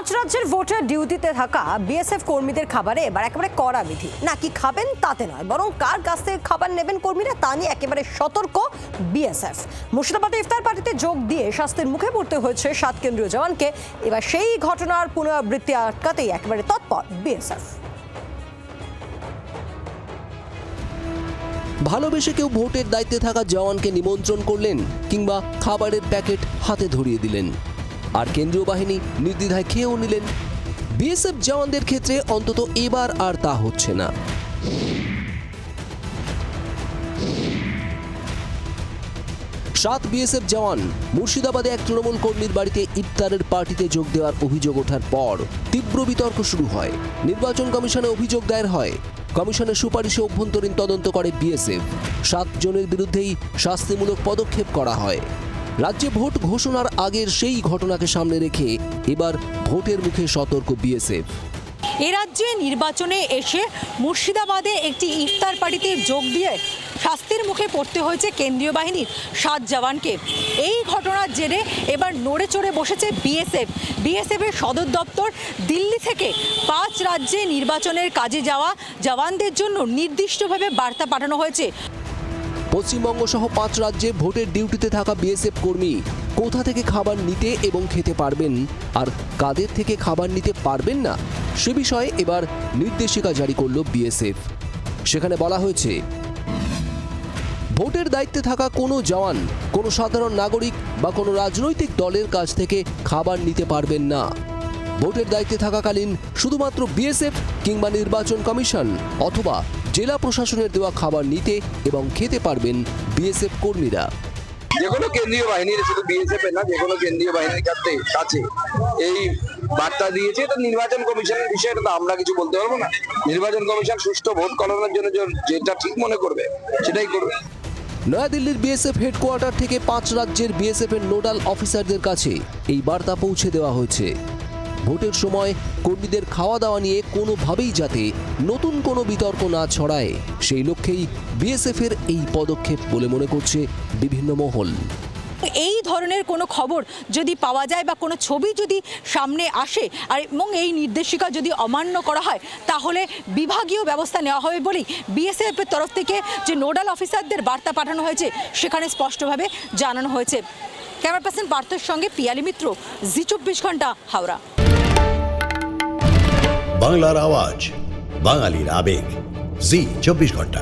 পাঁচ রাজ্যের ভোটার ডিউটিতে থাকা বিএসএফ কর্মীদের খাবারে এবার একেবারে কড়া বিধি। না কি খাবেন তাতে নয়, বরং কার কাছ থেকে খাবার নেবেন কর্মীরা তা নিয়ে একেবারে সতর্ক বিএসএফ। মুর্শিদাবাদে ইফতার পার্টিতে যোগ দিয়ে শাস্তির মুখে পড়তে হয়েছে 7 কেন্দ্রীয় জওয়ানকে। এবার সেই ঘটনার পুনরাবৃত্তি আটকাতেই একেবারে তৎপর বিএসএফ। ভালোবেসে কেউ ভোটের দায়িত্বে থাকা জওয়ানকে নিমন্ত্রণ করলেন কিংবা খাবারের প্যাকেট হাতে ধরিয়ে দিলেন, আর কেন্দ্রীয় বাহিনী নির্দ্বিধায় খেয়েও নিলেন। বিএসএফ জওয়ানদের ক্ষেত্রে অন্তত এবার আর তা হচ্ছে না। 7 বিএসএফ জওয়ান মুর্শিদাবাদে এক তৃণমূল কর্মীর বাড়িতে ইফতারের পার্টিতে যোগ দেওয়ার অভিযোগ ওঠার পর তীব্র বিতর্ক শুরু হয়। নির্বাচন কমিশনে অভিযোগ দায়ের হয়। কমিশনের সুপারিশে অভ্যন্তরীণ তদন্ত করে বিএসএফ। 7 জনের বিরুদ্ধেই শাস্তিমূলক পদক্ষেপ করা হয়। রাজ্যে ভোট ঘোষণার আগের সেই ঘটনাকে সামনে রেখে এবার ভোটের মুখে সতর্ক বিএসএফ। এ রাজ্যে নির্বাচনে এসে মুর্শিদাবাদে একটি ইফতার পার্টিতে যোগ দিয়ে শাস্তির মুখে পড়তে হয়েছে কেন্দ্রীয় বাহিনীর 7 জওয়ানকে। এই ঘটনার জেরে এবার নড়ে চড়ে বসেছে বিএসএফ। বিএসএফের সদর দপ্তর দিল্লি থেকে 5 রাজ্যে নির্বাচনের কাজে যাওয়া জওয়ানদের জন্য নির্দিষ্টভাবে বার্তা পাঠানো হয়েছে। পশ্চিমবঙ্গ সহ 5 রাজ্যে ভোটের ডিউটিতে থাকা বিএসএফ কর্মী কোথা থেকে খাবার নিতে এবং খেতে পারবেন আর কাদের থেকে খাবার নিতে পারবেন না সে বিষয়ে এবার নির্দেশিকা জারি করল বিএসএফ। সেখানে বলা হয়েছে, ভোটের দায়িত্বে থাকা কোনো জওয়ান কোনো সাধারণ নাগরিক বা কোনো রাজনৈতিক দলের কাছ থেকে খাবার নিতে পারবেন না। ভোটের দায়িত্বে থাকাকালীন শুধুমাত্র বিএসএফ কিংবা নির্বাচন কমিশন অথবা জেলা প্রশাসনের দেওয়া খাবার নিতে এবং খেতে পারবেন বিএসএফ কর্মীরা। যে কোনো কেন্দ্রীয় বাহিনীর, শুধু বিএসএফ এর না, যে কোনো কেন্দ্রীয় বাহিনীর কাছে এই বার্তা দিয়েছে। এটা নির্বাচন কমিশনের বিষয়, এটা তো আমরা কিছু বলতে পারবো না। নির্বাচন কমিশন সুষ্ঠু ভোট করানোর জন্য যেটা ঠিক মনে করবে সেটাই করবে। নয়াদিল্লির বিএসএফ হেডকোয়ার্টার থেকে 5 রাজ্যের বিএসএফ এর নোডাল অফিসারদের কাছে এই বার্তা পৌঁছে দেওয়া হয়েছে। ভোটের সময় কর্মীদের খাওয়া দাওয়া নিয়ে কোনোভাবেই যাতে নতুন কোনো বিতর্ক না ছড়ায় সেই লক্ষ্যেই বিএসএফ এর এই পদক্ষেপ বলে মনে করছে বিভিন্ন মহল। এই ধরনের কোনো খবর যদি পাওয়া যায় বা কোনো ছবি যদি সামনে আসে আর এবং এই নির্দেশিকা যদি অমান্য করা হয় তাহলে বিভাগীয় ব্যবস্থা নেওয়া হবে বলেই বিএসএফ এর তরফ থেকে যে নোডাল অফিসারদের বার্তা পাঠানো হয়েছে সেখানে স্পষ্টভাবে জানানো হয়েছে। ক্যামেরা পার্সন পার্থের সঙ্গে পিয়ালি মিত্র, জি 24 ঘন্টা, হাওড়া। বাংলার আওয়াজ, বাঙালির আবেগ, জি 24 ঘন্টা।